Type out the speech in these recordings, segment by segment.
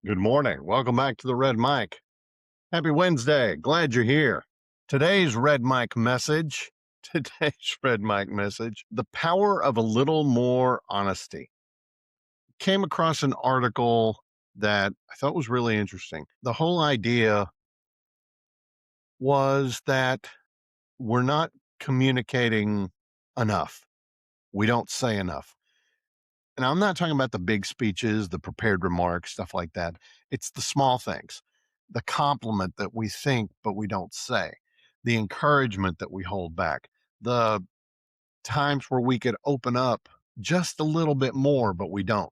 Good morning. Welcome back to the Red Mic. Happy Wednesday. Glad you're here. Today's Red Mic message, the power of a little more honesty. Came across an article that I thought was really interesting. The whole idea was that we're not communicating enough. We don't say enough. And I'm not talking about the big speeches, the prepared remarks, stuff like that. It's the small things, the compliment that we think, but we don't say, the encouragement that we hold back, the times where we could open up just a little bit more, but we don't.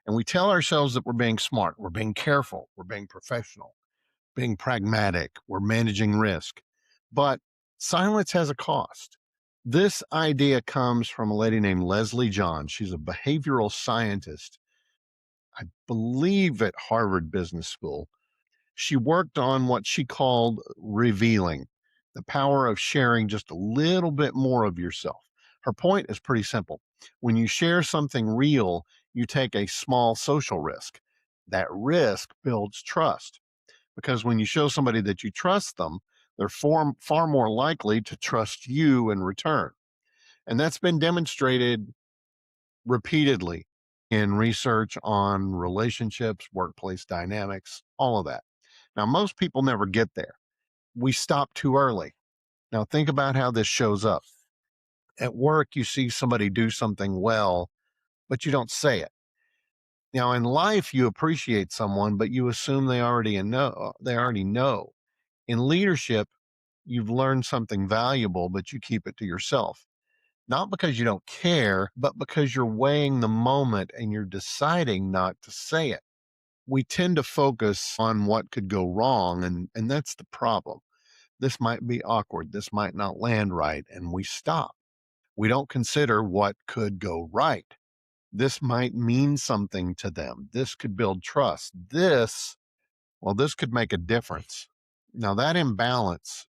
And we tell ourselves that we're being smart, we're being careful, we're being professional, being pragmatic, we're managing risk. But silence has a cost. This idea comes from a lady named Leslie John. She's a behavioral scientist, I believe at Harvard Business School. She worked on what she called revealing, the power of sharing just a little bit more of yourself. Her point is pretty simple. When you share something real, you take a small social risk. That risk builds trust because when you show somebody that you trust them, they're far more likely to trust you in return. And that's been demonstrated repeatedly in research on relationships, workplace dynamics, all of that. Now, most people never get there. We stop too early. Now, think about how this shows up. At work, you see somebody do something well, but you don't say it. Now, in life, you appreciate someone, but you assume they already know. In leadership, you've learned something valuable, but you keep it to yourself. Not because you don't care, but because you're weighing the moment and you're deciding not to say it. We tend to focus on what could go wrong, and that's the problem. This might be awkward. This might not land right. And we stop. We don't consider what could go right. This might mean something to them. This could build trust. This could make a difference. Now, that imbalance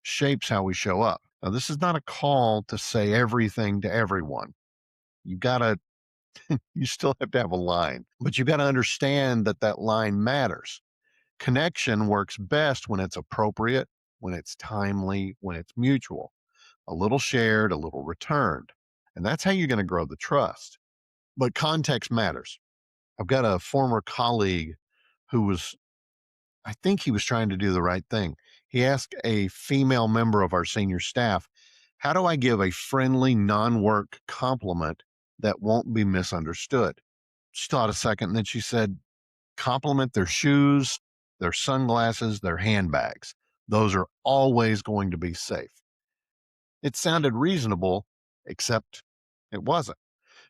shapes how we show up. Now, this is not a call to say everything to everyone. You gotta, you still have to have a line, but you gotta understand that that line matters. Connection works best when it's appropriate, when it's timely, when it's mutual, a little shared, a little returned. And that's how you're going to grow the trust. But context matters. I've got a former colleague who I think he was trying to do the right thing. He asked a female member of our senior staff, how do I give a friendly, non work compliment that won't be misunderstood? She thought a second and then she said, compliment their shoes, their sunglasses, their handbags. Those are always going to be safe. It sounded reasonable, except it wasn't.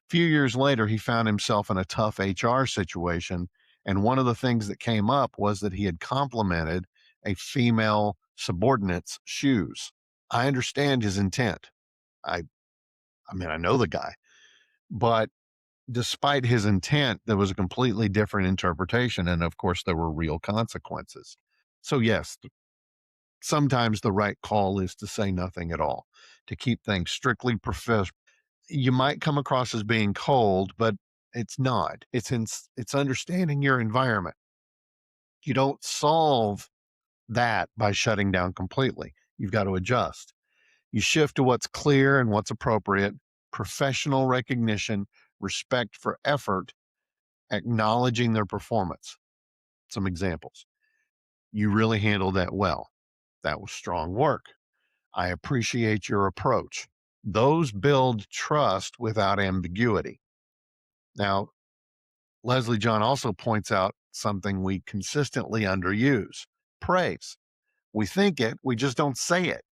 A few years later, he found himself in a tough HR situation. And one of the things that came up was that he had complimented a female subordinate's shoes. I understand his intent. I, I know the guy, but despite his intent, there was a completely different interpretation. And of course, there were real consequences. So, yes, sometimes the right call is to say nothing at all, to keep things strictly professional. You might come across as being cold, but it's not. It's understanding your environment. You don't solve that by shutting down completely. You've got to adjust. You shift to what's clear and what's appropriate, professional recognition, respect for effort, acknowledging their performance. Some examples. You really handled that well. That was strong work. I appreciate your approach. Those build trust without ambiguity. Now, Leslie John also points out something we consistently underuse: praise. We think it, we just don't say it.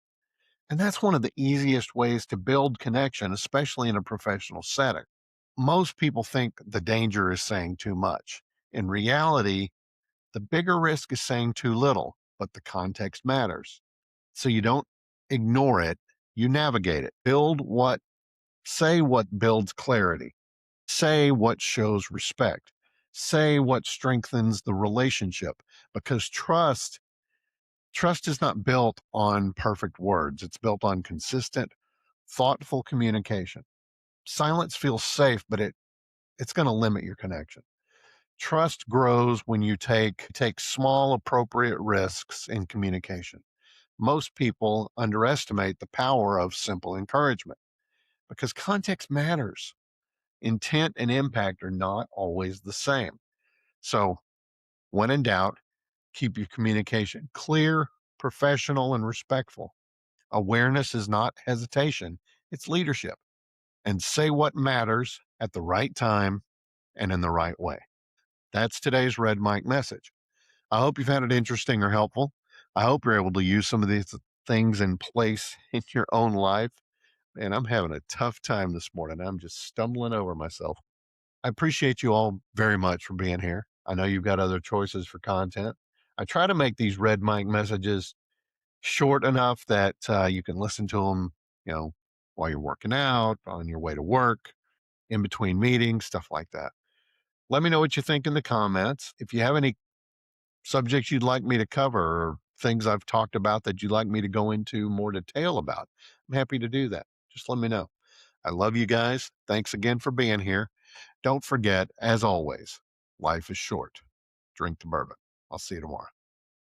And that's one of the easiest ways to build connection, especially in a professional setting. Most people think the danger is saying too much. In reality, the bigger risk is saying too little, but the context matters. So you don't ignore it, you navigate it. Say what builds clarity. Say what shows respect. Say what strengthens the relationship, because trust is not built on perfect words. It's built on consistent, thoughtful communication. Silence feels safe, but it's going to limit your connection. Trust grows when you take small appropriate risks in communication. Most people underestimate the power of simple encouragement because context matters. Intent and impact are not always the same. So, when in doubt, keep your communication clear, professional, and respectful. Awareness is not hesitation, it's leadership. And say what matters at the right time and in the right way. That's today's Red Mike message. I hope you found it interesting or helpful. I hope you're able to use some of these things in place in your own life. And I'm having a tough time this morning. I'm just stumbling over myself. I appreciate you all very much for being here. I know you've got other choices for content. I try to make these Red Mike messages short enough that you can listen to them, you know, while you're working out, on your way to work, in between meetings, stuff like that. Let me know what you think in the comments. If you have any subjects you'd like me to cover or things I've talked about that you'd like me to go into more detail about, I'm happy to do that. Just let me know. I love you guys. Thanks again for being here. Don't forget, as always, life is short. Drink the bourbon. I'll see you tomorrow.